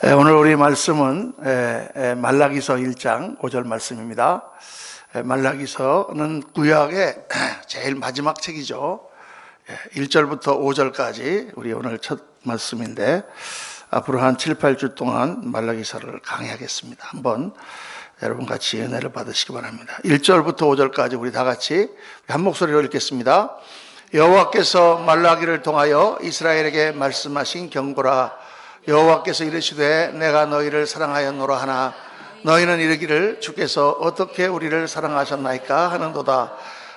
오늘 우리 말씀은 말라기서 1장 5절 말씀입니다. 말라기서는 구약의 제일 마지막 책이죠. 1절부터 5절까지 우리 오늘 첫 말씀인데, 앞으로 한 7, 8주 동안 말라기서를 강의하겠습니다. 한번 여러분 같이 은혜를 받으시기 바랍니다. 1절부터 5절까지 우리 다 같이 한 목소리로 읽겠습니다. 여호와께서 말라기를 통하여 이스라엘에게 말씀하신 경고라. 여호와께서 이르시되 내가 너희를 사랑하였노라 하나 너희는 이르기를 주께서 어떻게 우리를 사랑하셨나이까 하는도다.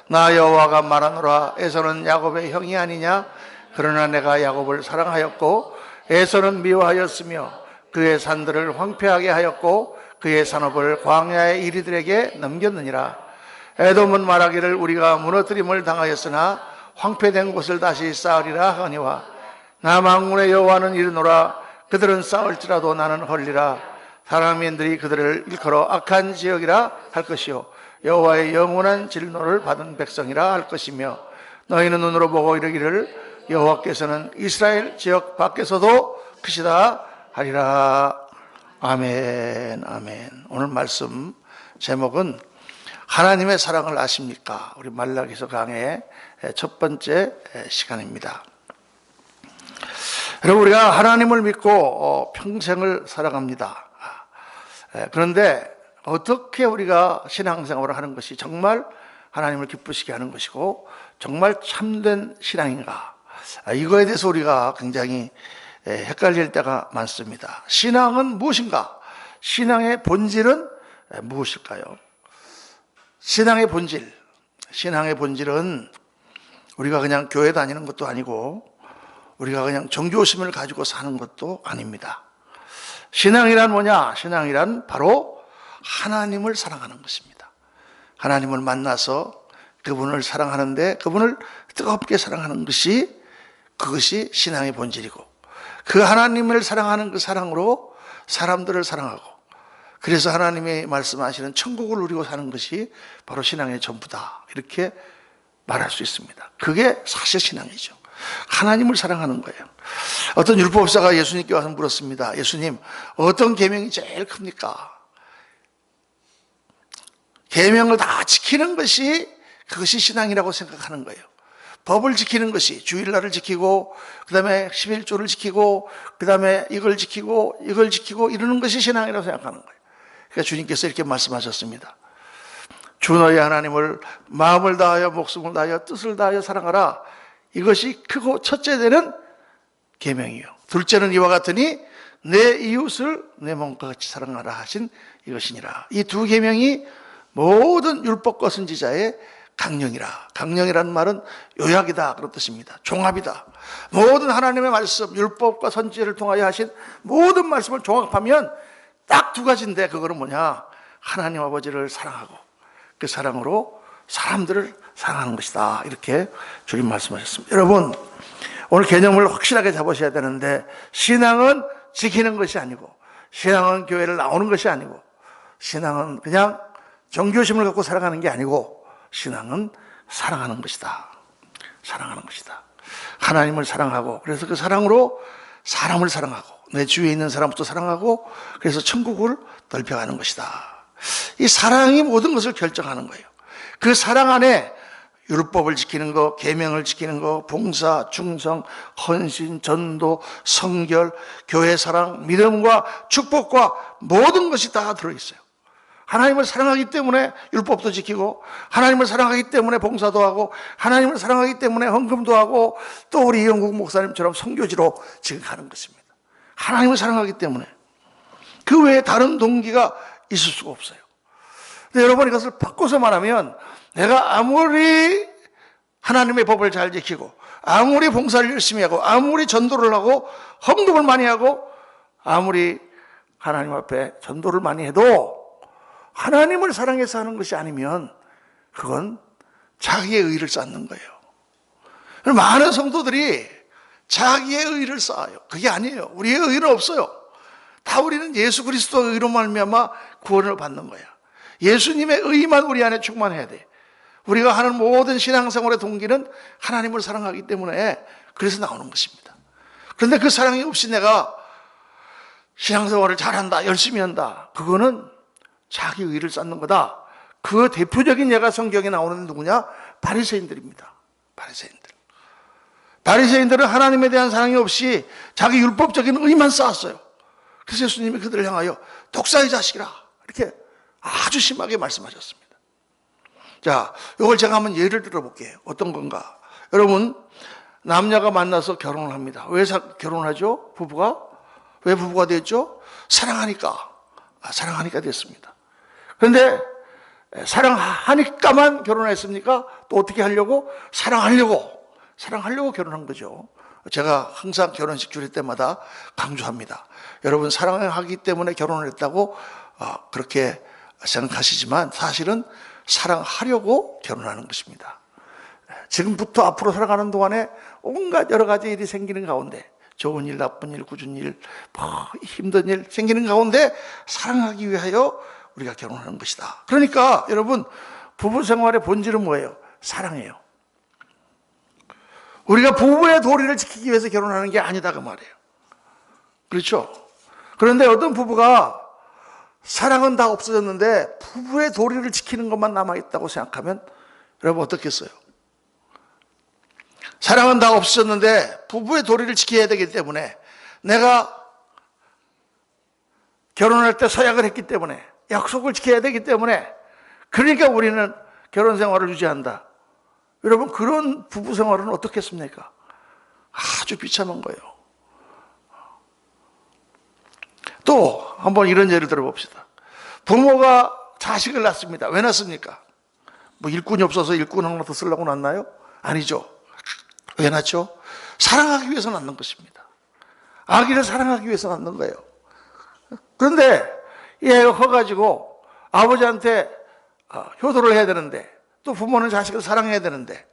나 여호와가 말하노라. 에서는 야곱의 형이 아니냐? 그러나 내가 야곱을 사랑하였고 에서는 미워하였으며 그의 산들을 황폐하게 하였고 그의 산업을 광야의 이리들에게 넘겼느니라. 에돔은 말하기를 우리가 무너뜨림을 당하였으나 황폐된 곳을 다시 쌓으리라 하거니와 나 만군의 여호와는 이르노라. 그들은 싸울지라도 나는 헐리라. 사람인들이 그들을 일컬어 악한 지역이라 할 것이요 여호와의 영원한 진노를 받은 백성이라 할 것이며 너희는 눈으로 보고 이르기를 여호와께서는 이스라엘 지역 밖에서도 크시다 하리라. 아멘. 아멘. 오늘 말씀 제목은 하나님의 사랑을 아십니까? 우리 말라기서 강의 첫 번째 시간입니다. 여러분, 우리가 하나님을 믿고 평생을 살아갑니다. 그런데 어떻게 우리가 신앙생활을 하는 것이 정말 하나님을 기쁘시게 하는 것이고 정말 참된 신앙인가? 이거에 대해서 우리가 굉장히 헷갈릴 때가 많습니다. 신앙은 무엇인가? 신앙의 본질은 무엇일까요? 신앙의 본질은 우리가 그냥 교회 다니는 것도 아니고 우리가 그냥 정교심을 가지고 사는 것도 아닙니다. 신앙이란 뭐냐? 신앙이란 바로 하나님을 사랑하는 것입니다. 하나님을 만나서 그분을 사랑하는데 그분을 뜨겁게 사랑하는 것이 그것이 신앙의 본질이고 그 하나님을 사랑하는 그 사랑으로 사람들을 사랑하고 그래서 하나님이 말씀하시는 천국을 누리고 사는 것이 바로 신앙의 전부다. 이렇게 말할 수 있습니다. 그게 사실 신앙이죠. 하나님을 사랑하는 거예요. 어떤 율법사가 예수님께 와서 물었습니다. 예수님, 어떤 계명이 제일 큽니까? 계명을 다 지키는 것이 그것이 신앙이라고 생각하는 거예요. 법을 지키는 것이 주일날을 지키고 그 다음에 11조를 지키고 그 다음에 이걸 지키고 이러는 것이 신앙이라고 생각하는 거예요. 그러니까 주님께서 이렇게 말씀하셨습니다. 주 너희 하나님을 마음을 다하여 목숨을 다하여 뜻을 다하여 사랑하라. 이것이 크고 첫째 되는 계명이요. 둘째는 이와 같으니 내 이웃을 내 몸과 같이 사랑하라 하신 이것이니라. 이 두 계명이 모든 율법과 선지자의 강령이라. 강령이라는 말은 요약이다 그런 뜻입니다. 종합이다. 모든 하나님의 말씀, 율법과 선지자를 통하여 하신 모든 말씀을 종합하면 딱 두 가지인데 그거는 뭐냐? 하나님 아버지를 사랑하고 그 사랑으로 사람들을 사랑하는 것이다. 이렇게 주님 말씀하셨습니다. 여러분, 오늘 개념을 확실하게 잡으셔야 되는데 신앙은 지키는 것이 아니고 신앙은 교회를 나오는 것이 아니고 신앙은 그냥 정교심을 갖고 살아가는 게 아니고 신앙은 사랑하는 것이다. 사랑하는 것이다. 하나님을 사랑하고 그래서 그 사랑으로 사람을 사랑하고 내 주위에 있는 사람부터 사랑하고 그래서 천국을 넓혀가는 것이다. 이 사랑이 모든 것을 결정하는 거예요. 그 사랑 안에 율법을 지키는 거, 계명을 지키는 거, 봉사, 충성, 헌신, 전도, 성결, 교회 사랑, 믿음과 축복과 모든 것이 다 들어있어요. 하나님을 사랑하기 때문에 율법도 지키고 하나님을 사랑하기 때문에 봉사도 하고 하나님을 사랑하기 때문에 헌금도 하고 또 우리 이영국 목사님처럼 선교지로 지금 가는 것입니다. 하나님을 사랑하기 때문에 그 외에 다른 동기가 있을 수가 없어요. 근데 여러분 이것을 바꿔서 말하면 내가 아무리 하나님의 법을 잘 지키고 아무리 봉사를 열심히 하고 아무리 전도를 하고 헌금을 많이 하고 아무리 하나님 앞에 전도를 많이 해도 하나님을 사랑해서 하는 것이 아니면 그건 자기의 의를 쌓는 거예요. 많은 성도들이 자기의 의를 쌓아요. 그게 아니에요. 우리의 의는 없어요. 다 우리는 예수 그리스도의 의로 말미암아 구원을 받는 거야. 예수님의 의만 우리 안에 충만해야 돼. 우리가 하는 모든 신앙생활의 동기는 하나님을 사랑하기 때문에 그래서 나오는 것입니다. 그런데 그 사랑이 없이 내가 신앙생활을 잘한다, 열심히 한다. 그거는 자기 의를 쌓는 거다. 그 대표적인 예가 성경에 나오는 누구냐? 바리새인들입니다. 바리새인들은 하나님에 대한 사랑이 없이 자기 율법적인 의만 쌓았어요. 그래서 예수님이 그들을 향하여 독사의 자식이라 이렇게 아주 심하게 말씀하셨습니다. 자, 이걸 제가 한번 예를 들어볼게요. 어떤 건가? 여러분, 남녀가 만나서 결혼을 합니다. 왜 결혼하죠? 부부가? 왜 부부가 됐죠? 사랑하니까. 사랑하니까 됐습니다. 그런데 사랑하니까만 결혼했습니까? 또 어떻게 하려고? 사랑하려고 결혼한 거죠. 제가 항상 결혼식 주례 때마다 강조합니다. 여러분, 사랑하기 때문에 결혼을 했다고 그렇게 생각하시지만 사실은 사랑하려고 결혼하는 것입니다. 지금부터 앞으로 살아가는 동안에 온갖 여러 가지 일이 생기는 가운데, 좋은 일, 나쁜 일, 굳은 일, 힘든 일 생기는 가운데 사랑하기 위하여 우리가 결혼하는 것이다. 그러니까 여러분, 부부 생활의 본질은 뭐예요? 사랑이에요. 우리가 부부의 도리를 지키기 위해서 결혼하는 게 아니다 그 말이에요. 그렇죠? 그런데 어떤 부부가 사랑은 다 없어졌는데 부부의 도리를 지키는 것만 남아있다고 생각하면 여러분 어떻겠어요? 사랑은 다 없어졌는데 부부의 도리를 지켜야 되기 때문에, 내가 결혼할 때 서약을 했기 때문에, 약속을 지켜야 되기 때문에, 그러니까 우리는 결혼 생활을 유지한다. 여러분, 그런 부부 생활은 어떻겠습니까? 아주 비참한 거예요. 또 한번 이런 예를 들어봅시다. 부모가 자식을 낳습니다. 왜 낳습니까? 뭐 일꾼이 없어서 일꾼 하나 더 쓰려고 낳나요? 아니죠. 왜 낳죠? 사랑하기 위해서 낳는 것입니다. 아기를 사랑하기 위해서 낳는 거예요. 그런데 이 애가 커가지고 아버지한테 효도를 해야 되는데, 또 부모는 자식을 사랑해야 되는데,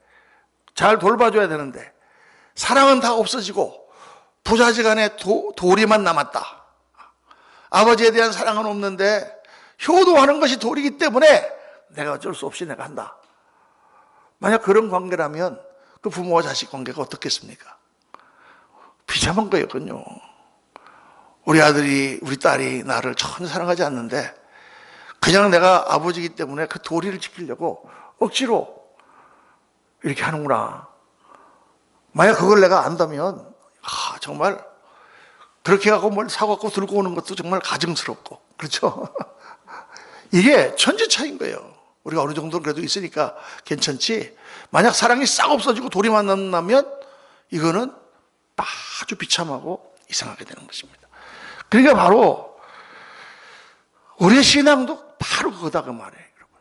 잘 돌봐줘야 되는데, 사랑은 다 없어지고 부자지간에 도리만 남았다. 아버지에 대한 사랑은 없는데 효도하는 것이 도리이기 때문에 내가 어쩔 수 없이 내가 한다. 만약 그런 관계라면 그 부모와 자식 관계가 어떻겠습니까? 비참한 거예요, 그건요. 우리 아들이, 우리 딸이 나를 전혀 사랑하지 않는데 그냥 내가 아버지이기 때문에 그 도리를 지키려고 억지로 이렇게 하는구나. 만약 그걸 내가 안다면 정말 그렇게 하고 뭘 사갖고 들고 오는 것도 정말 가증스럽고, 그렇죠? 이게 천지차이인 거예요. 우리가 어느 정도는 그래도 있으니까 괜찮지, 만약 사랑이 싹 없어지고 도리만 남는다면 이거는 아주 비참하고 이상하게 되는 것입니다. 그러니까 바로 우리의 신앙도 바로 그거다 그 말이에요, 여러분.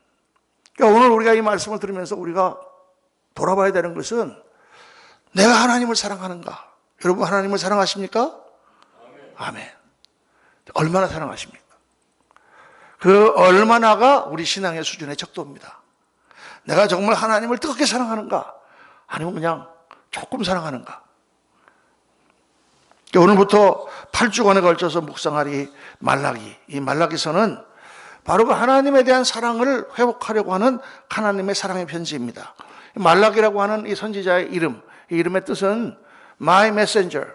그러니까 오늘 우리가 이 말씀을 들으면서 우리가 돌아봐야 되는 것은, 내가 하나님을 사랑하는가? 여러분, 하나님을 사랑하십니까? 아멘. 얼마나 사랑하십니까? 그 얼마나가 우리 신앙의 수준의 척도입니다. 내가 정말 하나님을 뜨겁게 사랑하는가? 아니면 그냥 조금 사랑하는가? 오늘부터 8주간에 걸쳐서 묵상할 이 말라기서는 바로 그 하나님에 대한 사랑을 회복하려고 하는 하나님의 사랑의 편지입니다. 말라기라고 하는 이 선지자의 이름, 이 이름의 뜻은 My Messenger,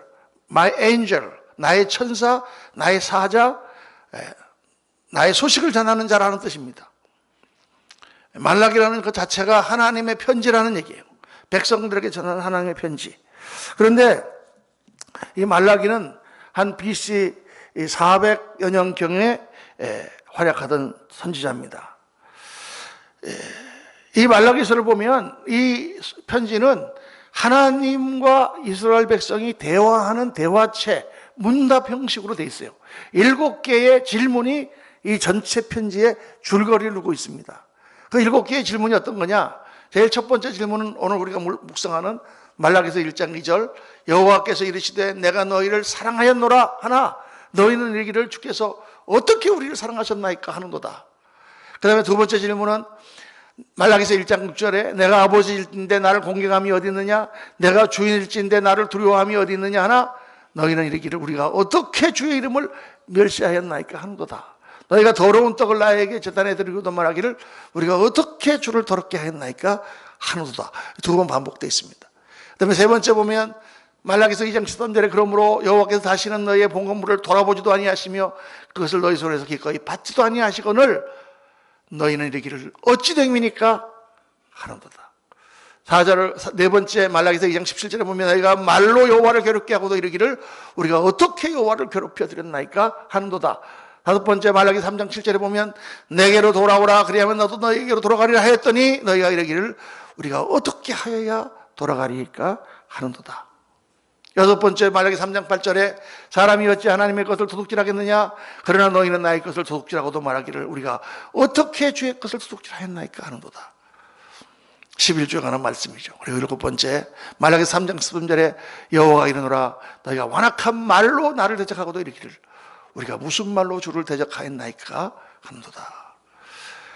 My Angel, 나의 천사, 나의 사자, 나의 소식을 전하는 자라는 뜻입니다. 말라기라는 그 자체가 하나님의 편지라는 얘기예요. 백성들에게 전하는 하나님의 편지. 그런데 이 말라기는 한 BC 400여 년경에 활약하던 선지자입니다. 이 말라기서를 보면 이 편지는 하나님과 이스라엘 백성이 대화하는 대화체, 문답 형식으로 되어 있어요. 7개의 질문이 이 전체 편지에 줄거리를 두고 있습니다. 그 7개의 질문이 어떤 거냐? 제일 첫 번째 질문은 오늘 우리가 묵상하는 말라기서 1장 2절, 여호와께서 이르시되 내가 너희를 사랑하였노라 하나 너희는 이르기를 주께서 어떻게 우리를 사랑하셨나이까 하는도다. 그 다음에 두 번째 질문은 말라기서 1장 6절에 내가 아버지일진데 나를 공경함이 어디 있느냐, 내가 주인일진데 나를 두려워함이 어디 있느냐 하나 너희는 이르기를 우리가 어떻게 주의 이름을 멸시하였나이까 하는도다. 너희가 더러운 떡을 나에게 제단에 드리고도 말하기를 우리가 어떻게 주를 더럽게 하였나이까 하는도다. 두 번 반복되어 있습니다. 그 다음에 세 번째 보면 말라기서 2장 13절에 그러므로 여호와께서 다시는 너희의 봉헌물을 돌아보지도 아니하시며 그것을 너희 손에서 기꺼이 받지도 아니하시거늘 너희는 이르기를 어찌 됨이니까 하는도다. 4절 네 번째 말라기서 2장 17절에 보면 너희가 말로 여호와를 괴롭게 하고도 이르기를 우리가 어떻게 여호와를 괴롭혀 드렸나이까 하는도다. 5번째 말라기 3장 7절에 보면 내게로 돌아오라 그리하면 너도 너희에게로 돌아가리라 하였더니 너희가 이르기를 우리가 어떻게 하여야 돌아가리까 하는도다. 6번째 말라기 3장 8절에 사람이 어찌 하나님의 것을 도둑질하겠느냐 그러나 너희는 나의 것을 도둑질하고도 말하기를 우리가 어떻게 주의 것을 도둑질하였나이까 하는도다. 11조에 관한 말씀이죠. 그리고 7번째 말라기 3장 13절에 여호와가 이르노라 너희가 완악한 말로 나를 대적하고도 이르기를 우리가 무슨 말로 주를 대적하였나이까 하는도다.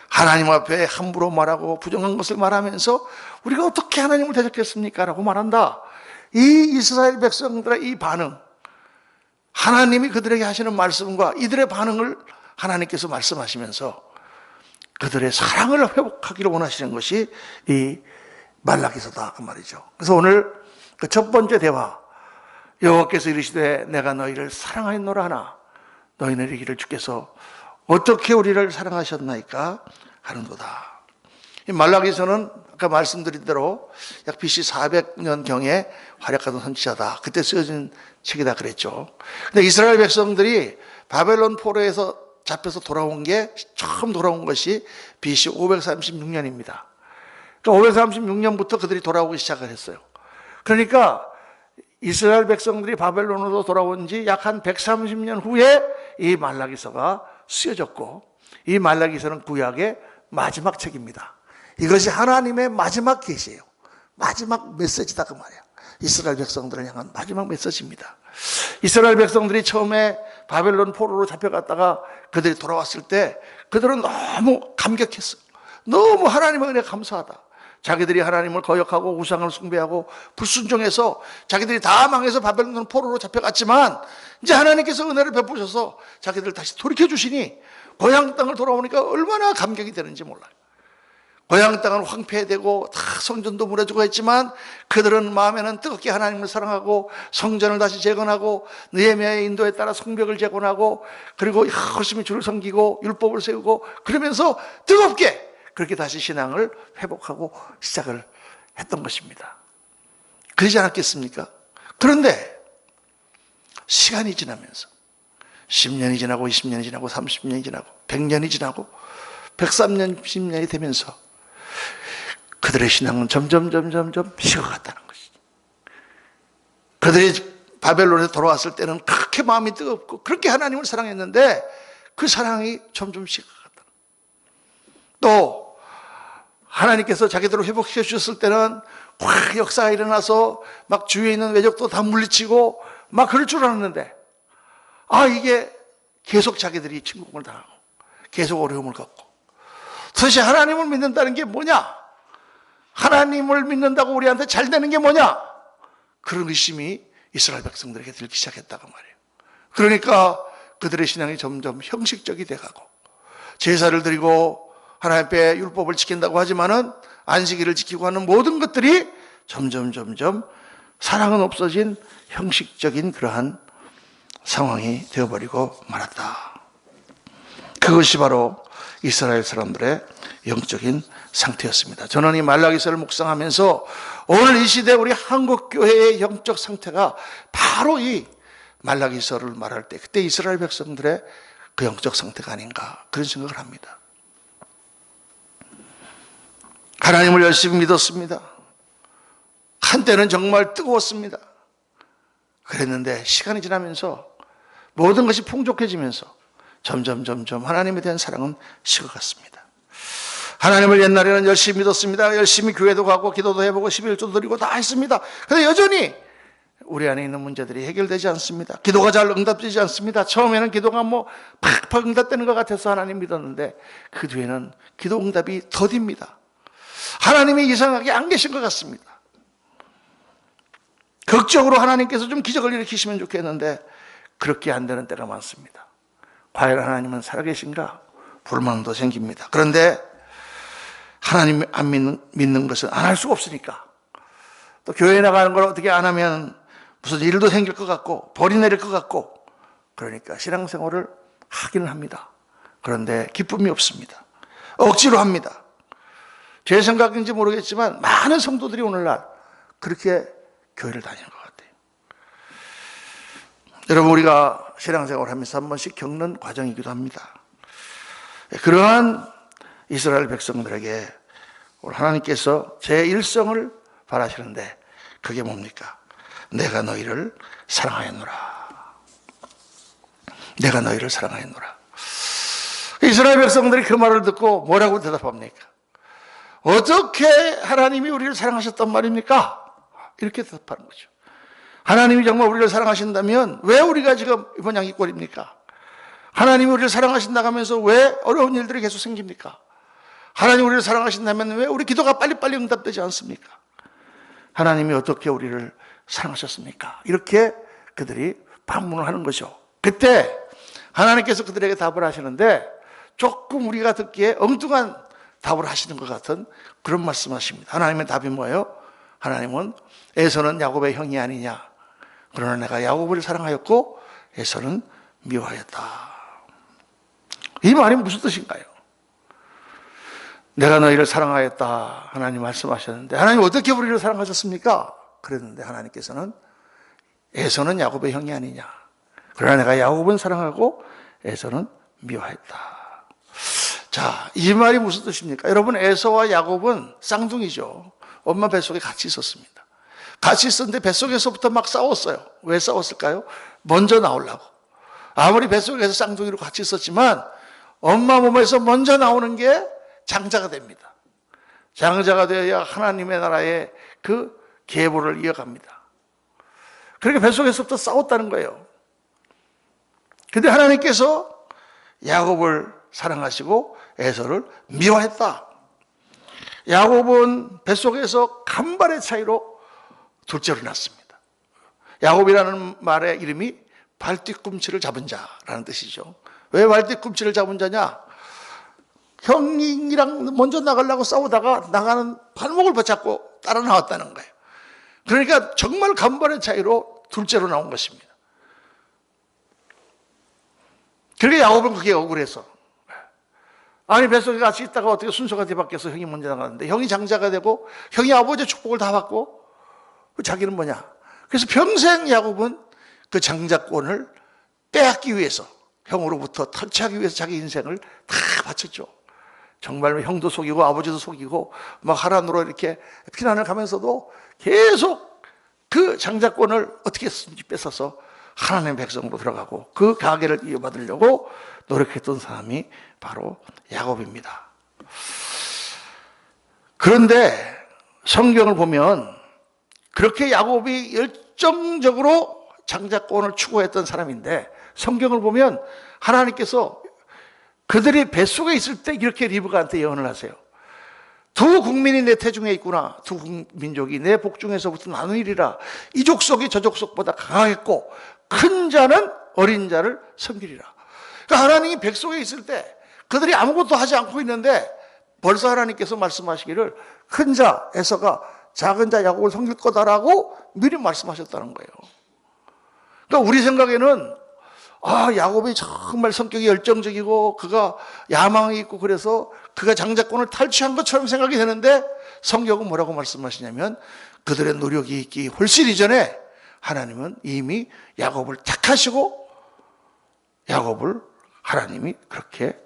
하나님 앞에 함부로 말하고 부정한 것을 말하면서 우리가 어떻게 하나님을 대적했습니까? 라고 말한다. 이 이스라엘 백성들의 이 반응, 하나님이 그들에게 하시는 말씀과 이들의 반응을 하나님께서 말씀하시면서 그들의 사랑을 회복하기를 원하시는 것이 이 말라기서다 그 말이죠. 그래서 오늘 그 첫 번째 대화, 여호와께서 이르시되 내가 너희를 사랑하였노라 하나 너희는 이르기를 주께서 어떻게 우리를 사랑하셨나이까 하는도다. 이 말라기서는 아까 말씀드린 대로 약 BC 400년경에 활약하던 선지자다. 그때 쓰여진 책이다 그랬죠. 근데 이스라엘 백성들이 바벨론 포로에서 잡혀서 돌아온 게 처음 돌아온 것이 BC 536년입니다. 그러니까 536년부터 그들이 돌아오기 시작을 했어요. 그러니까 이스라엘 백성들이 바벨론으로 돌아온 지 약 한 130년 후에 이 말라기서가 쓰여졌고 이 말라기서는 구약의 마지막 책입니다. 이것이 하나님의 마지막 계시예요. 마지막 메시지다 그 말이에요. 이스라엘 백성들을 향한 마지막 메시지입니다. 이스라엘 백성들이 처음에 바벨론 포로로 잡혀갔다가 그들이 돌아왔을 때 그들은 너무 감격했어요. 너무 하나님의 은혜가 감사하다. 자기들이 하나님을 거역하고 우상을 숭배하고 불순종해서 자기들이 다 망해서 바벨론 포로로 잡혀갔지만 이제 하나님께서 은혜를 베푸셔서 자기들을 다시 돌이켜 주시니 고향 땅을 돌아오니까 얼마나 감격이 되는지 몰라요. 고향 땅은 황폐되고 다 성전도 무너지고 했지만 그들은 마음에는 뜨겁게 하나님을 사랑하고 성전을 다시 재건하고 느헤미야의 인도에 따라 성벽을 재건하고 그리고 열심히 주를 섬기고 율법을 세우고 그러면서 뜨겁게 그렇게 다시 신앙을 회복하고 시작을 했던 것입니다. 그러지 않았겠습니까? 그런데 시간이 지나면서 10년이 지나고 20년이 지나고 30년이 지나고 100년이 지나고 103년, 10년이 되면서 그들의 신앙은 점점 식어갔다는 것이죠. 그들이 바벨론에 돌아왔을 때는 그렇게 마음이 뜨겁고 그렇게 하나님을 사랑했는데 그 사랑이 점점 식어갔다. 또 하나님께서 자기들을 회복시켜 주셨을 때는 확 역사가 일어나서 막 주위에 있는 외적도 다 물리치고 막 그럴 줄 알았는데 이게 계속 자기들이 침공을 당하고 계속 어려움을 겪고 도대체 하나님을 믿는다는 게 뭐냐? 하나님을 믿는다고 우리한테 잘 되는 게 뭐냐? 그런 의심이 이스라엘 백성들에게 들기 시작했다고 말이에요. 그러니까 그들의 신앙이 점점 형식적이 돼가고 제사를 드리고 하나님 앞에 율법을 지킨다고 하지만은 안식일을 지키고 하는 모든 것들이 점점 사랑은 없어진 형식적인 그러한 상황이 되어버리고 말았다. 그것이 바로 이스라엘 사람들의 영적인 상태였습니다. 저는 이 말라기서를 묵상하면서 오늘 이 시대 우리 한국교회의 영적 상태가 바로 이 말라기서를 말할 때 그때 이스라엘 백성들의 그 영적 상태가 아닌가 그런 생각을 합니다. 하나님을 열심히 믿었습니다. 한때는 정말 뜨거웠습니다. 그랬는데 시간이 지나면서 모든 것이 풍족해지면서 점점 하나님에 대한 사랑은 식어갔습니다. 하나님을 옛날에는 열심히 믿었습니다. 열심히 교회도 가고 기도도 해보고 11조도 드리고 다 했습니다. 그런데 여전히 우리 안에 있는 문제들이 해결되지 않습니다. 기도가 잘 응답되지 않습니다. 처음에는 기도가 팍팍 응답되는 것 같아서 하나님 믿었는데 그 뒤에는 기도 응답이 더딥니다. 하나님이 이상하게 안 계신 것 같습니다. 극적으로 하나님께서 좀 기적을 일으키시면 좋겠는데 그렇게 안 되는 때가 많습니다. 과연 하나님은 살아계신가? 불만도 생깁니다. 그런데 하나님 안 믿는 것은 안 할 수가 없으니까 또 교회에 나가는 걸 어떻게 안 하면 무슨 일도 생길 것 같고 벌이 내릴 것 같고 그러니까 신앙생활을 하기는 합니다. 그런데 기쁨이 없습니다. 억지로 합니다. 제 생각인지 모르겠지만 많은 성도들이 오늘날 그렇게 교회를 다니는 것 같아요. 여러분, 우리가 신앙생활을 하면서 한 번씩 겪는 과정이기도 합니다. 그러한 이스라엘 백성들에게 오늘 하나님께서 제 일성을 바라시는데 그게 뭡니까? 내가 너희를 사랑하였노라. 내가 너희를 사랑하였노라. 이스라엘 백성들이 그 말을 듣고 뭐라고 대답합니까? 어떻게 하나님이 우리를 사랑하셨단 말입니까? 이렇게 대답하는 거죠. 하나님이 정말 우리를 사랑하신다면 왜 우리가 지금 이번 양기꼴입니까? 하나님이 우리를 사랑하신다고 하면서 왜 어려운 일들이 계속 생깁니까? 하나님이 우리를 사랑하신다면 왜 우리 기도가 빨리빨리 응답되지 않습니까? 하나님이 어떻게 우리를 사랑하셨습니까? 이렇게 그들이 반문을 하는 거죠. 그때 하나님께서 그들에게 답을 하시는데 조금 우리가 듣기에 엉뚱한 답을 하시는 것 같은 그런 말씀하십니다. 하나님의 답이 뭐예요? 하나님은 에서는 야곱의 형이 아니냐. 그러나 내가 야곱을 사랑하였고 에서는 미워하였다. 이 말이 무슨 뜻인가요? 내가 너희를 사랑하였다. 하나님 말씀하셨는데 하나님 어떻게 우리를 사랑하셨습니까? 그랬는데 하나님께서는 에서는 야곱의 형이 아니냐. 그러나 내가 야곱은 사랑하고 에서는 미워했다. 자, 이 말이 무슨 뜻입니까? 여러분, 에서와 야곱은 쌍둥이죠. 엄마 뱃속에 같이 있었습니다. 같이 있었는데 뱃속에서부터 막 싸웠어요. 왜 싸웠을까요? 먼저 나오려고. 아무리 뱃속에서 쌍둥이로 같이 있었지만 엄마 몸에서 먼저 나오는 게 장자가 됩니다. 장자가 되어야 하나님의 나라의 그 계보를 이어갑니다. 그러니까 뱃속에서부터 싸웠다는 거예요. 근데 하나님께서 야곱을 사랑하시고 에서를 미워했다. 야곱은 뱃속에서 간발의 차이로 둘째로 낳습니다. 야곱이라는 말의 이름이 발뒤꿈치를 잡은 자라는 뜻이죠. 왜 발뒤꿈치를 잡은 자냐? 형이랑 먼저 나가려고 싸우다가 나가는 발목을 붙잡고 따라 나왔다는 거예요. 그러니까 정말 간발의 차이로 둘째로 나온 것입니다. 그러니까 야곱은 그게 억울해서, 아니 뱃속에 같이 있다가 어떻게 순서가 뒤바뀌어서 형이 먼저 나가는데 형이 장자가 되고 형이 아버지의 축복을 다 받고 자기는 뭐냐. 그래서 평생 야곱은 그 장자권을 빼앗기 위해서, 형으로부터 탈취하기 위해서 자기 인생을 다 바쳤죠. 정말 형도 속이고 아버지도 속이고 막 하란으로 이렇게 피난을 가면서도 계속 그 장자권을 어떻게 했든지 뺏어서 하나님의 백성으로 들어가고 그 가계를 이어받으려고 노력했던 사람이 바로 야곱입니다. 그런데 성경을 보면 그렇게 야곱이 열정적으로 장자권을 추구했던 사람인데 성경을 보면 하나님께서 그들이 뱃속에 있을 때 이렇게 리브가한테 예언을 하세요. 두 국민이 내 태중에 있구나. 두 민족이 내 복중에서부터 나누리라. 이 족속이 저 족속보다 강하겠고 큰 자는 어린 자를 섬기리라. 그러니까 하나님이 백성에 있을 때 그들이 아무것도 하지 않고 있는데 벌써 하나님께서 말씀하시기를 큰 자 에서가 작은 자 야곱을 섬길 거다라고 미리 말씀하셨다는 거예요. 그러니까 우리 생각에는 야곱이 정말 성격이 열정적이고 그가 야망이 있고 그래서 그가 장자권을 탈취한 것처럼 생각이 되는데 성경은 뭐라고 말씀하시냐면 그들의 노력이 있기 훨씬 이전에 하나님은 이미 야곱을 택하시고 야곱을 하나님이 그렇게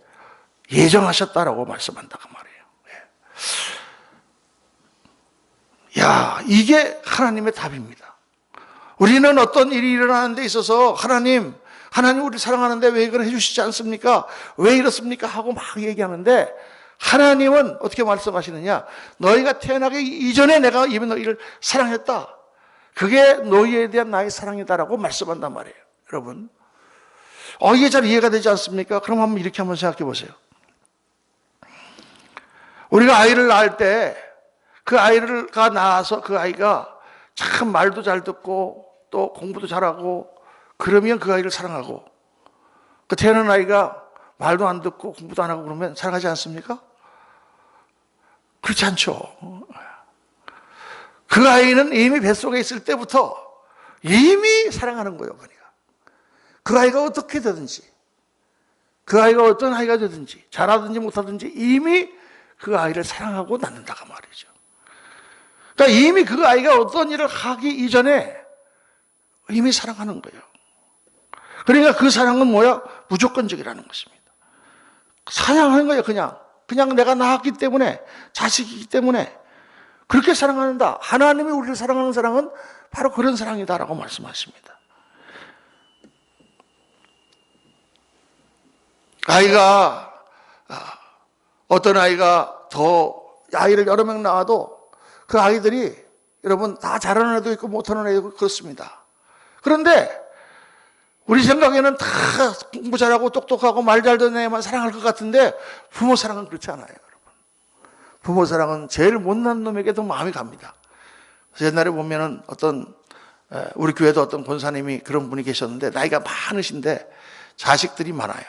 예정하셨다라고 말씀한다고 말이에요. 야, 이게 하나님의 답입니다. 우리는 어떤 일이 일어나는 데 있어서 하나님 우리를 사랑하는데 왜 이걸 해주시지 않습니까? 왜 이렇습니까? 하고 막 얘기하는데 하나님은 어떻게 말씀하시느냐? 너희가 태어나기 이전에 내가 이미 너희를 사랑했다. 그게 너희에 대한 나의 사랑이다라고 말씀한단 말이에요. 여러분, 이게 잘 이해가 되지 않습니까? 그럼 이렇게 한번 생각해 보세요. 우리가 아이를 낳을 때 그 아이가 낳아서 그 아이가 참 말도 잘 듣고 또 공부도 잘하고 그러면 그 아이를 사랑하고, 그 태어난 아이가 말도 안 듣고 공부도 안 하고 그러면 사랑하지 않습니까? 그렇지 않죠. 그 아이는 이미 뱃속에 있을 때부터 이미 사랑하는 거예요, 어머니가. 그 아이가 어떻게 되든지, 그 아이가 어떤 아이가 되든지, 잘하든지 못하든지 이미 그 아이를 사랑하고 낳는다고 말이죠. 그러니까 이미 그 아이가 어떤 일을 하기 이전에 이미 사랑하는 거예요. 그러니까 그 사랑은 뭐야? 무조건적이라는 것입니다. 사랑하는 거예요, 그냥. 그냥 내가 낳았기 때문에, 자식이기 때문에 그렇게 사랑한다. 하나님이 우리를 사랑하는 사랑은 바로 그런 사랑이다라고 말씀하십니다. 어떤 아이가 더 아이를 여러 명 낳아도 그 아이들이 여러분 다 잘하는 애도 있고 못하는 애도 있고 그렇습니다. 그런데 우리 생각에는 다 공부 잘하고 똑똑하고 말 잘 듣는 애만 사랑할 것 같은데 부모 사랑은 그렇지 않아요, 여러분. 부모 사랑은 제일 못난 놈에게도 마음이 갑니다. 그래서 옛날에 보면은 우리 교회도 어떤 권사님이 그런 분이 계셨는데 나이가 많으신데 자식들이 많아요.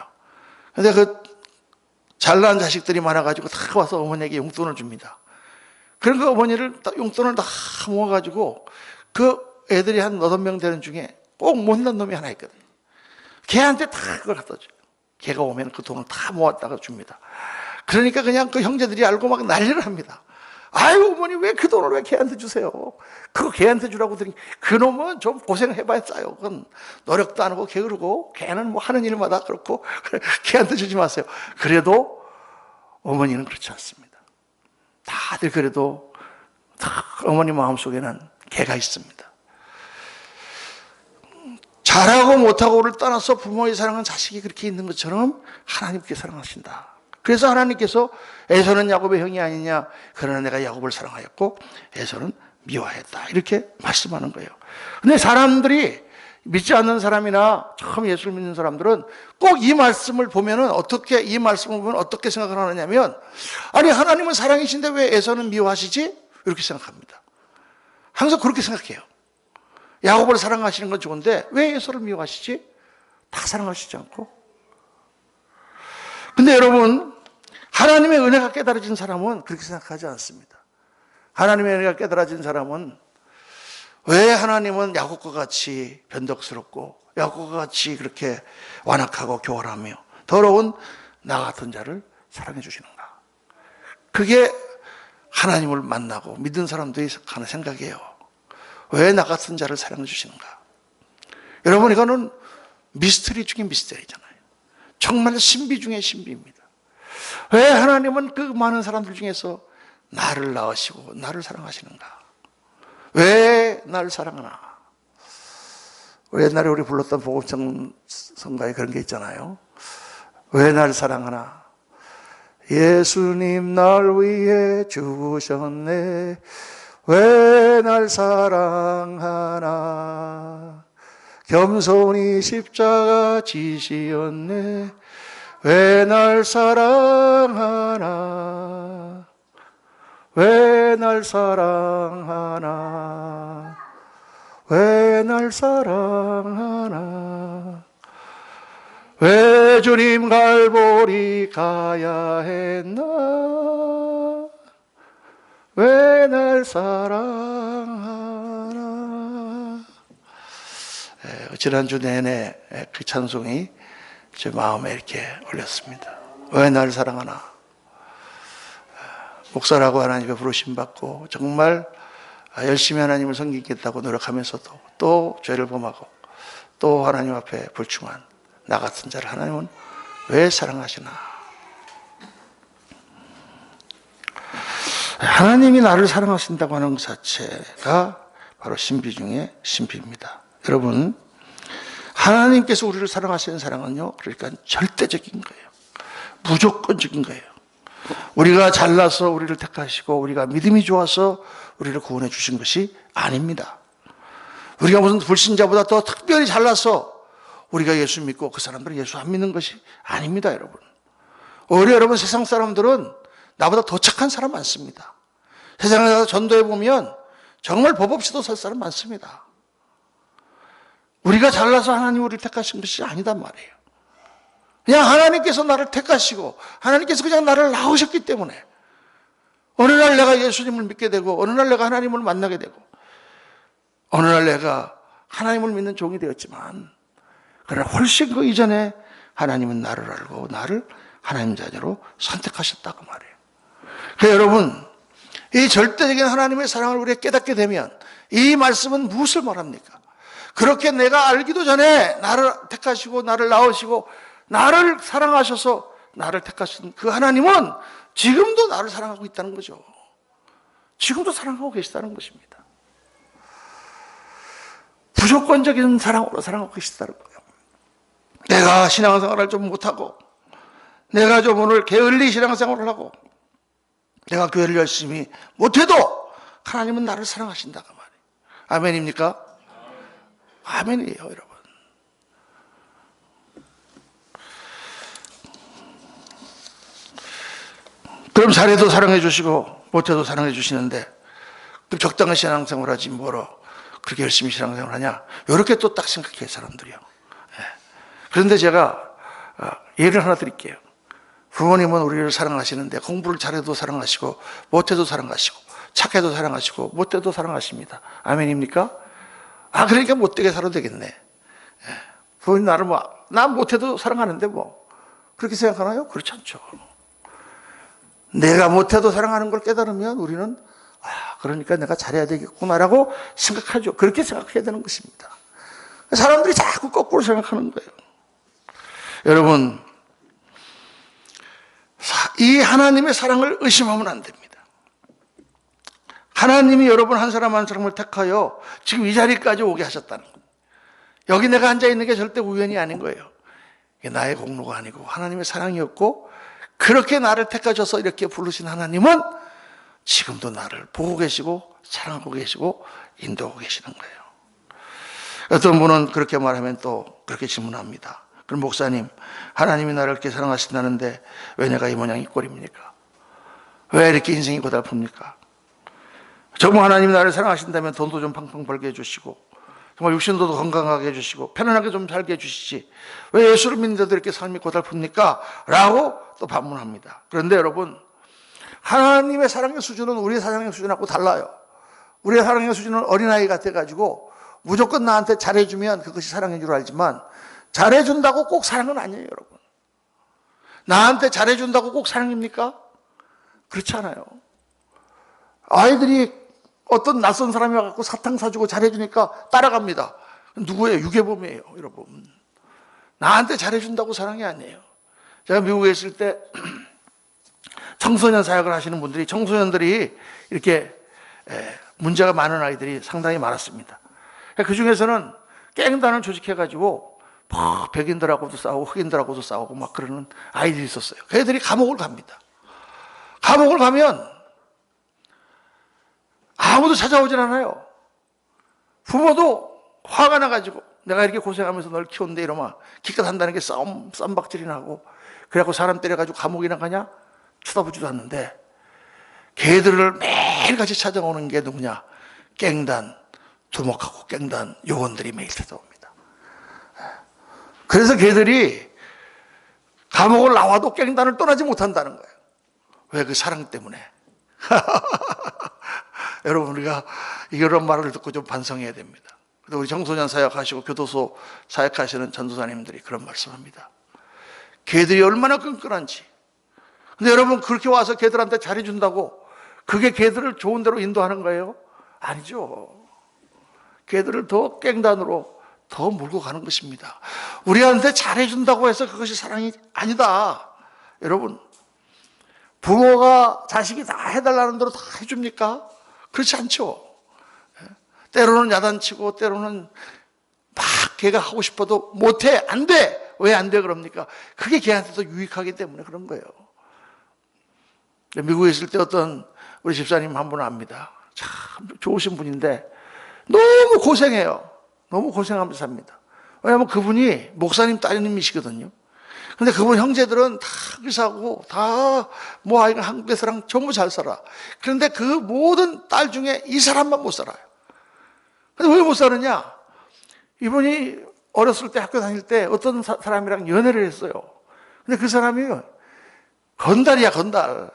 근데 그 잘난 자식들이 많아가지고 다 와서 어머니에게 용돈을 줍니다. 그런 그 어머니를 용돈을 다 모아가지고 그 애들이 한 8명 되는 중에 꼭 못난 놈이 하나 있거든요. 걔한테 다 그걸 갖다 줘요. 걔가 오면 그 돈을 다 모았다가 줍니다. 그러니까 그냥 그 형제들이 알고 막 난리를 합니다. 아유, 어머니 왜 그 돈을 왜 걔한테 주세요? 그거 걔한테 주라고 드리니 그놈은 좀 고생해봐야 싸요. 그건 노력도 안 하고 게으르고 걔는 뭐 하는 일마다 그렇고 걔한테 주지 마세요. 그래도 어머니는 그렇지 않습니다. 다들 그래도 다 어머니 마음속에는 걔가 있습니다. 잘하고 못하고를 떠나서 부모의 사랑은 자식이 그렇게 있는 것처럼 하나님께 사랑하신다. 그래서 하나님께서 에서는 야곱의 형이 아니냐, 그러나 내가 야곱을 사랑하였고 에서는 미워했다, 이렇게 말씀하는 거예요. 근데 사람들이 믿지 않는 사람이나 처음 예수를 믿는 사람들은 꼭 이 말씀을 보면은 이 말씀을 보면 어떻게 생각을 하느냐면, 아니 하나님은 사랑이신데 왜 에서는 미워하시지? 이렇게 생각합니다. 항상 그렇게 생각해요. 야곱을 사랑하시는 건 좋은데 왜 에서를 미워하시지? 다 사랑하시지 않고. 근데 여러분, 하나님의 은혜가 깨달아진 사람은 그렇게 생각하지 않습니다. 하나님의 은혜가 깨달아진 사람은 왜 하나님은 야곱과 같이 변덕스럽고 야곱과 같이 그렇게 완악하고 교활하며 더러운 나 같은 자를 사랑해 주시는가? 그게 하나님을 만나고 믿은 사람들이 하는 생각이에요. 왜 나 같은 자를 사랑해 주시는가? 여러분, 이거는 미스터리 중에 미스터리잖아요. 정말 신비 중에 신비입니다. 왜 하나님은 그 많은 사람들 중에서 나를 낳으시고 나를 사랑하시는가? 왜 나를 사랑하나? 옛날에 우리 불렀던 복음성 성가에 그런 게 있잖아요. 왜 나를 사랑하나? 예수님 날 위해 죽으셨네. 왜 날 사랑하나? 겸손히 십자가 지시었네. 왜 날 사랑하나? 왜 날 사랑하나? 왜 날 사랑하나? 왜 주님 갈보리 가야 했나? 왜 날 사랑하나? 지난주 내내 그 찬송이 제 마음에 이렇게 올렸습니다. 왜 날 사랑하나? 목사라고 하나님의 부르심 받고 정말 열심히 하나님을 섬기겠다고 노력하면서도 또 죄를 범하고 또 하나님 앞에 불충한 나 같은 자를 하나님은 왜 사랑하시나? 하나님이 나를 사랑하신다고 하는 것 자체가 바로 신비 중에 신비입니다. 여러분, 하나님께서 우리를 사랑하시는 사랑은요, 그러니까 절대적인 거예요. 무조건적인 거예요. 우리가 잘나서 우리를 택하시고 우리가 믿음이 좋아서 우리를 구원해 주신 것이 아닙니다. 우리가 무슨 불신자보다 더 특별히 잘나서 우리가 예수 믿고 그 사람들은 예수 안 믿는 것이 아닙니다, 여러분. 오히려 여러분, 세상 사람들은 나보다 더 착한 사람 많습니다. 세상에 나가서 전도해 보면 정말 법 없이도 살 사람 많습니다. 우리가 잘나서 하나님 우리를 택하신 것이 아니단 말이에요. 그냥 하나님께서 나를 택하시고 하나님께서 그냥 나를 낳으셨기 때문에 어느 날 내가 예수님을 믿게 되고 어느 날 내가 하나님을 만나게 되고 어느 날 내가 하나님을 믿는 종이 되었지만, 그러나 훨씬 그 이전에 하나님은 나를 알고 나를 하나님 자녀로 선택하셨다고 말해요. 그래서 여러분, 이 절대적인 하나님의 사랑을 우리가 깨닫게 되면 이 말씀은 무엇을 말합니까? 그렇게 내가 알기도 전에 나를 택하시고 나를 낳으시고 나를 사랑하셔서 나를 택하신 그 하나님은 지금도 나를 사랑하고 있다는 거죠. 지금도 사랑하고 계시다는 것입니다. 무조건적인 사랑으로 사랑하고 계시다는 거예요. 내가 신앙생활을 좀 못하고, 내가 좀 오늘 게을리 신앙생활을 하고, 내가 교회를 열심히 못해도 하나님은 나를 사랑하신다고 말이에요. 아멘입니까? 아멘이에요, 여러분. 그럼 잘해도 사랑해 주시고 못해도 사랑해 주시는데, 그럼 적당한 신앙생활 하지 뭐로 그렇게 열심히 신앙생활 하냐, 이렇게 또 딱 생각해요, 사람들이요. 그런데 제가 예를 하나 드릴게요. 부모님은 우리를 사랑하시는데 공부를 잘해도 사랑하시고 못해도 사랑하시고 착해도 사랑하시고 못해도 사랑하십니다. 아멘입니까? 그러니까 못되게 살아도 되겠네. 부모님 나를 난 못해도 사랑하는데 그렇게 생각하나요? 그렇지 않죠. 내가 못해도 사랑하는 걸 깨달으면 우리는 그러니까 내가 잘해야 되겠구나라고 생각하죠. 그렇게 생각해야 되는 것입니다. 사람들이 자꾸 거꾸로 생각하는 거예요. 여러분, 이 하나님의 사랑을 의심하면 안 됩니다. 하나님이 여러분 한 사람 한 사람을 택하여 지금 이 자리까지 오게 하셨다는 겁니다. 여기 내가 앉아있는 게 절대 우연이 아닌 거예요. 이게 나의 공로가 아니고 하나님의 사랑이었고, 그렇게 나를 택하셔서 이렇게 부르신 하나님은 지금도 나를 보고 계시고 사랑하고 계시고 인도하고 계시는 거예요. 어떤 분은 그렇게 말하면 또 그렇게 질문합니다. 그럼 목사님, 하나님이 나를 이렇게 사랑하신다는데 왜 내가 이 모양 이 꼴입니까? 왜 이렇게 인생이 고달픕니까? 정말 하나님이 나를 사랑하신다면 돈도 좀 팡팡 벌게 해주시고 정말 육신도 건강하게 해주시고 편안하게 좀 살게 해주시지 왜 예수를 믿는데도 이렇게 삶이 고달픕니까? 라고 또 반문합니다. 그런데 여러분, 하나님의 사랑의 수준은 우리의 사랑의 수준하고 달라요. 우리의 사랑의 수준은 어린아이 같아가지고 무조건 나한테 잘해주면 그것이 사랑인 줄 알지만, 잘해준다고 꼭 사랑은 아니에요, 여러분. 나한테 잘해준다고 꼭 사랑입니까? 그렇지 않아요. 아이들이 어떤 낯선 사람이 와서 사탕 사주고 잘해주니까 따라갑니다. 누구예요? 유괴범이에요, 여러분. 나한테 잘해준다고 사랑이 아니에요. 제가 미국에 있을 때 청소년 사역을 하시는 분들이, 청소년들이 이렇게 문제가 많은 아이들이 상당히 많았습니다. 그 중에서는 깽단을 조직해가지고 백인들하고도 싸우고 흑인들하고도 싸우고 막 그러는 아이들이 있었어요. 그 애들이 감옥을 갑니다. 감옥을 가면 아무도 찾아오질 않아요. 부모도 화가 나가지고 내가 이렇게 고생하면서 널 키웠는데 이러면 기껏 한다는 게 쌈박질이 나고, 그래갖고 사람 때려가지고 감옥이나 가냐? 쳐다보지도 않는데, 걔들을 매일같이 찾아오는 게 누구냐? 깽단, 두목하고 깽단 요원들이 매일 찾아옵니다. 그래서 걔들이 감옥을 나와도 깽단을 떠나지 못한다는 거예요. 왜? 그 사랑 때문에. 여러분, 우리가 이런 말을 듣고 좀 반성해야 됩니다. 우리 청소년 사역하시고 교도소 사역하시는 전도사님들이 그런 말씀합니다. 걔들이 얼마나 끈끈한지. 근데 여러분, 그렇게 와서 걔들한테 잘해준다고 그게 걔들을 좋은 데로 인도하는 거예요? 아니죠. 걔들을 더 깽단으로 더 몰고 가는 것입니다. 우리한테 잘해준다고 해서 그것이 사랑이 아니다. 여러분, 부모가 자식이 다 해달라는 대로 다 해줍니까? 그렇지 않죠. 때로는 야단치고 때로는 막 걔가 하고 싶어도 못해, 안 돼. 왜 안 돼 그럽니까? 그게 걔한테도 유익하기 때문에 그런 거예요. 미국에 있을 때 어떤 우리 집사님 한 분을 압니다. 참 좋으신 분인데 너무 고생해요. 너무 고생하면서 삽니다. 왜냐하면 그분이 목사님 따님이시거든요. 근데 그분 형제들은 다 의사고 다 뭐 아이가 한국에서랑 전부 잘 살아. 그런데 그 모든 딸 중에 이 사람만 못 살아요. 근데 왜 못 사느냐? 이분이 어렸을 때 학교 다닐 때 어떤 사람이랑 연애를 했어요. 근데 그 사람이 건달이야, 건달.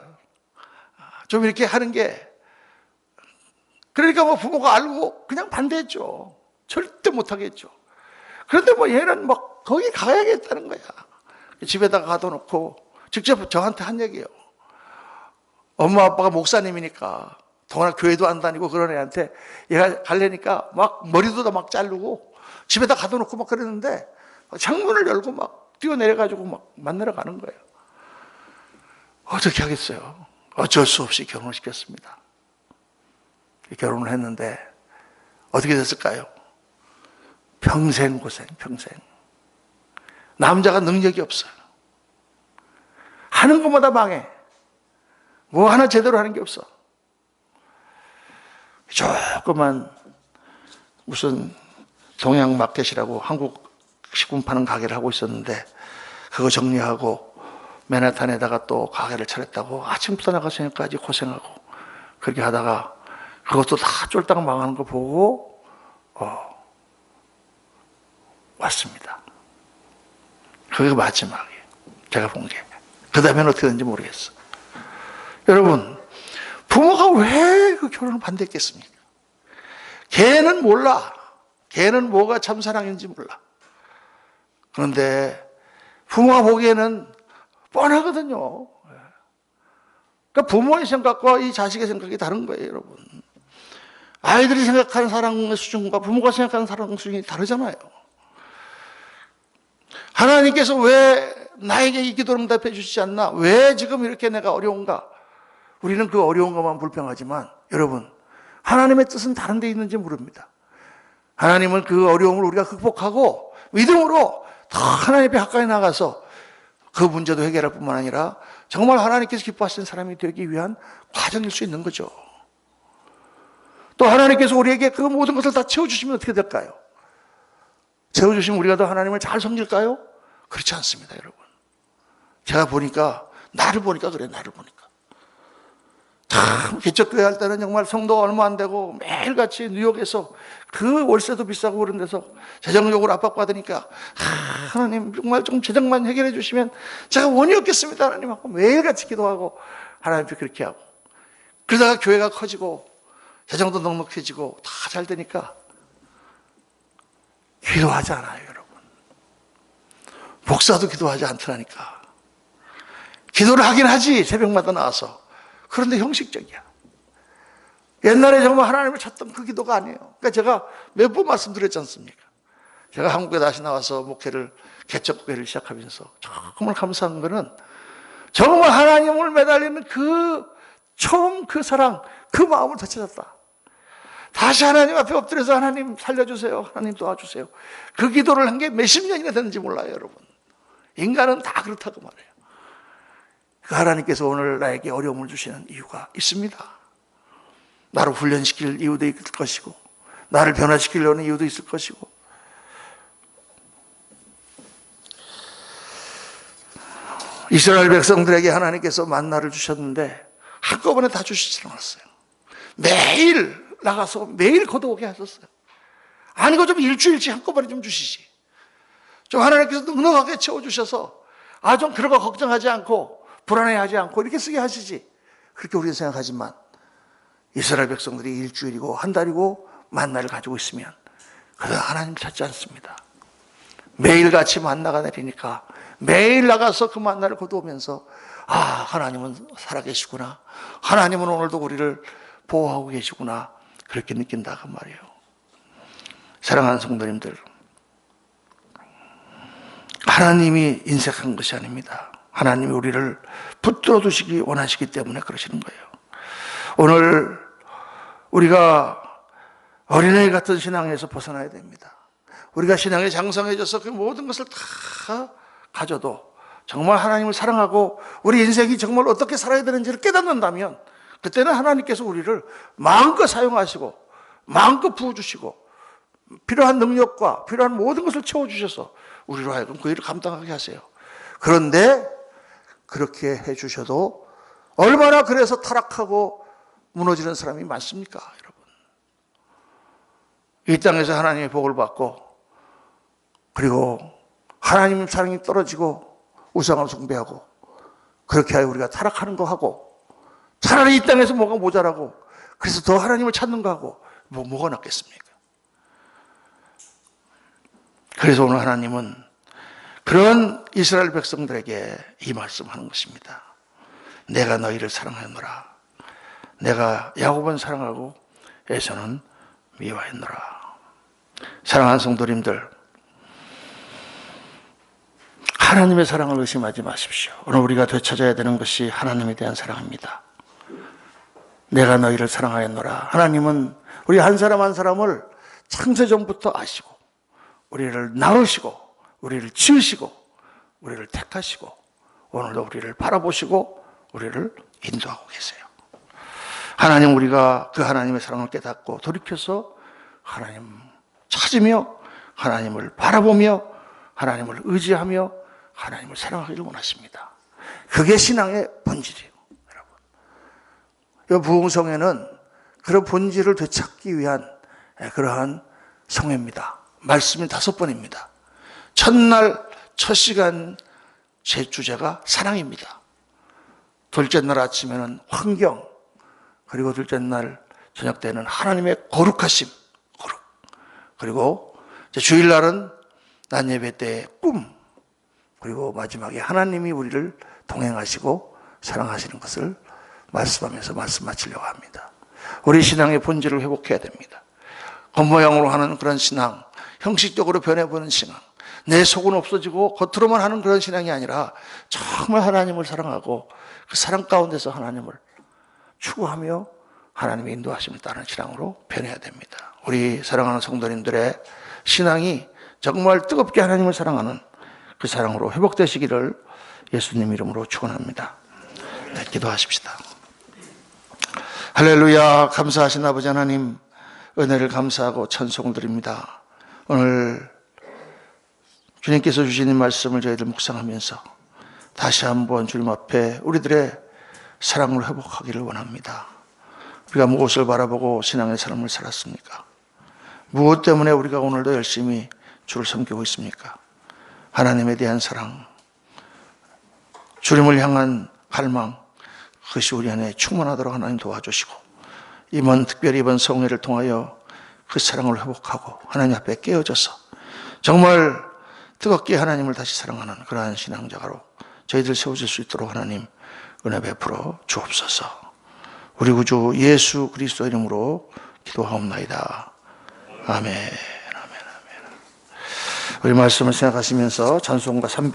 좀 이렇게 하는 게. 그러니까 뭐 부모가 알고 그냥 반대했죠. 절대 못하겠죠. 그런데 뭐 얘는 막 거기 가야겠다는 거야. 집에다가 가둬놓고 직접 저한테 한 얘기예요. 엄마 아빠가 목사님이니까 더구나 교회도 안 다니고 그런 애한테 얘가 가려니까 막 머리도 다 막 자르고 집에다 가둬놓고 막 그랬는데 창문을 열고 막 뛰어내려가지고 막 만나러 가는 거예요. 어떻게 하겠어요? 어쩔 수 없이 결혼을 시켰습니다. 결혼을 했는데 어떻게 됐을까요? 평생 고생, 평생. 남자가 능력이 없어요. 하는 것마다 망해. 뭐 하나 제대로 하는 게 없어. 조그만 무슨 동양마켓이라고 한국 식품 파는 가게를 하고 있었는데 그거 정리하고 맨하탄에다가 또 가게를 차렸다고 아침부터 나가서 저녁까지 고생하고 그렇게 하다가 그것도 다 쫄딱 망하는 거 보고 왔습니다. 그게 마지막이에요. 제가 본 게. 그 다음에는 어떻게 되는지 모르겠어. 여러분, 부모가 왜 그 결혼을 반대했겠습니까? 걔는 몰라. 걔는 뭐가 참 사랑인지 몰라. 그런데 부모가 보기에는 뻔하거든요. 그러니까 부모의 생각과 이 자식의 생각이 다른 거예요, 여러분. 아이들이 생각하는 사랑의 수준과 부모가 생각하는 사랑의 수준이 다르잖아요. 하나님께서 왜 나에게 이 기도를 응답해 주시지 않나? 왜 지금 이렇게 내가 어려운가? 우리는 그 어려운 것만 불평하지만 여러분, 하나님의 뜻은 다른 데 있는지 모릅니다. 하나님은 그 어려움을 우리가 극복하고 믿음으로 더 하나님 앞에 가까이 나가서 그 문제도 해결할 뿐만 아니라 정말 하나님께서 기뻐하시는 사람이 되기 위한 과정일 수 있는 거죠. 또 하나님께서 우리에게 그 모든 것을 다 채워주시면 어떻게 될까요? 채워주시면 우리가 더 하나님을 잘 섬길까요? 그렇지 않습니다, 여러분. 제가 보니까, 나를 보니까 그래, 나를 보니까. 참, 개척교회 할 때는 정말 성도가 얼마 안 되고 매일같이 뉴욕에서 그 월세도 비싸고 그런 데서 재정적으로 압박받으니까 하나님 정말 좀 재정만 해결해 주시면 제가 원이 없겠습니다, 하나님 하고 매일같이 기도하고 하나님 앞에 그렇게 하고 그러다가 교회가 커지고 재정도 넉넉해지고 다 잘 되니까 기도하지 않아요, 여러분. 목사도 기도하지 않더라니까. 기도를 하긴 하지, 새벽마다 나와서. 그런데 형식적이야. 옛날에 정말 하나님을 찾던 그 기도가 아니에요. 그러니까 제가 몇 번 말씀드렸지 않습니까? 제가 한국에 다시 나와서 목회를, 개척교회를 시작하면서 정말 감사한 거는 정말 하나님을 매달리는 그 처음 그 사랑, 그 마음을 되찾았다. 다시 하나님 앞에 엎드려서 하나님 살려주세요. 하나님 도와주세요. 그 기도를 한 게 몇십 년이나 됐는지 몰라요, 여러분. 인간은 다 그렇다고 말해요. 그 하나님께서 오늘 나에게 어려움을 주시는 이유가 있습니다. 나를 훈련시킬 이유도 있을 것이고 나를 변화시키려는 이유도 있을 것이고 이스라엘 백성들에게 하나님께서 만나를 주셨는데 한꺼번에 다 주시지 않았어요. 매일 나가서 매일 걷어오게 하셨어요. 아니고 좀 일주일치 한꺼번에 좀 주시지. 좀 하나님께서 넉넉하게 채워주셔서 좀 그런 거 걱정하지 않고 불안해하지 않고 이렇게 쓰게 하시지. 그렇게 우리는 생각하지만 이스라엘 백성들이 일주일이고 한 달이고 만나를 가지고 있으면 그래도 하나님 찾지 않습니다. 매일같이 만나가 내리니까 매일 나가서 그 만나를 거두면서 하나님은 살아계시구나. 하나님은 오늘도 우리를 보호하고 계시구나. 그렇게 느낀다 그 말이에요. 사랑하는 성도님들, 하나님이 인색한 것이 아닙니다. 하나님이 우리를 붙들어 두시기 원하시기 때문에 그러시는 거예요. 오늘 우리가 어린아이 같은 신앙에서 벗어나야 됩니다. 우리가 신앙에 장성해져서 그 모든 것을 다 가져도 정말 하나님을 사랑하고 우리 인생이 정말 어떻게 살아야 되는지를 깨닫는다면 그때는 하나님께서 우리를 마음껏 사용하시고 마음껏 부어주시고 필요한 능력과 필요한 모든 것을 채워주셔서 우리로 하여금 그 일을 감당하게 하세요. 그런데 그렇게 해주셔도 얼마나 그래서 타락하고 무너지는 사람이 많습니까, 여러분? 이 땅에서 하나님의 복을 받고 그리고 하나님 사랑이 떨어지고 우상을 숭배하고 그렇게 하여 우리가 타락하는 거 하고 차라리 이 땅에서 뭐가 모자라고 그래서 더 하나님을 찾는 거 하고 뭐가 낫겠습니까? 그래서 오늘 하나님은 그런 이스라엘 백성들에게 이 말씀하는 것입니다. 내가 너희를 사랑하노라. 내가 야곱은 사랑하고 에서는 미워했노라. 사랑하는 성도님들, 하나님의 사랑을 의심하지 마십시오. 오늘 우리가 되찾아야 되는 것이 하나님에 대한 사랑입니다. 내가 너희를 사랑하였노라. 하나님은 우리 한 사람 한 사람을 창세전부터 아시고 우리를 나누시고 우리를 지으시고 우리를 택하시고 오늘도 우리를 바라보시고 우리를 인도하고 계세요. 하나님, 우리가 그 하나님의 사랑을 깨닫고 돌이켜서 하나님 찾으며 하나님을 바라보며 하나님을 의지하며 하나님을 사랑하기를 원하십니다. 그게 신앙의 본질이에요. 여러분, 이 부흥성회는 그런 본질을 되찾기 위한 그러한 성회입니다. 말씀이 5번입니다. 첫날 첫 시간 제 주제가 사랑입니다. 둘째 날 아침에는 환경, 그리고 둘째 날 저녁 때는 하나님의 거룩하심, 거룩. 그리고 주일날은 낮 예배 때의 꿈, 그리고 마지막에 하나님이 우리를 동행하시고 사랑하시는 것을 말씀하면서 말씀 마치려고 합니다. 우리 신앙의 본질을 회복해야 됩니다. 겉모양으로 하는 그런 신앙, 형식적으로 변해보는 신앙, 내 속은 없어지고 겉으로만 하는 그런 신앙이 아니라 정말 하나님을 사랑하고 그 사랑 가운데서 하나님을 추구하며 하나님의 인도하심을 따르는 신앙으로 변해야 됩니다. 우리 사랑하는 성도님들의 신앙이 정말 뜨겁게 하나님을 사랑하는 그 사랑으로 회복되시기를 예수님 이름으로 축원합니다. 네, 기도하십시다. 할렐루야. 감사하신 아버지 하나님, 은혜를 감사하고 찬송드립니다. 오늘 주님께서 주신 이 말씀을 저희들 묵상하면서 다시 한번 주님 앞에 우리들의 사랑을 회복하기를 원합니다. 우리가 무엇을 바라보고 신앙의 삶을 살았습니까? 무엇 때문에 우리가 오늘도 열심히 주를 섬기고 있습니까? 하나님에 대한 사랑, 주님을 향한 갈망, 그것이 우리 안에 충만하도록 하나님 도와주시고, 특별히 이번 성회를 통하여 그 사랑을 회복하고 하나님 앞에 깨어져서 정말 뜨겁게 하나님을 다시 사랑하는 그러한 신앙자로 저희들 세워질 수 있도록 하나님 은혜 베풀어 주옵소서. 우리 구주 예수 그리스도 이름으로 기도하옵나이다. 아멘. 우리 말씀을 생각하시면서 찬송가 300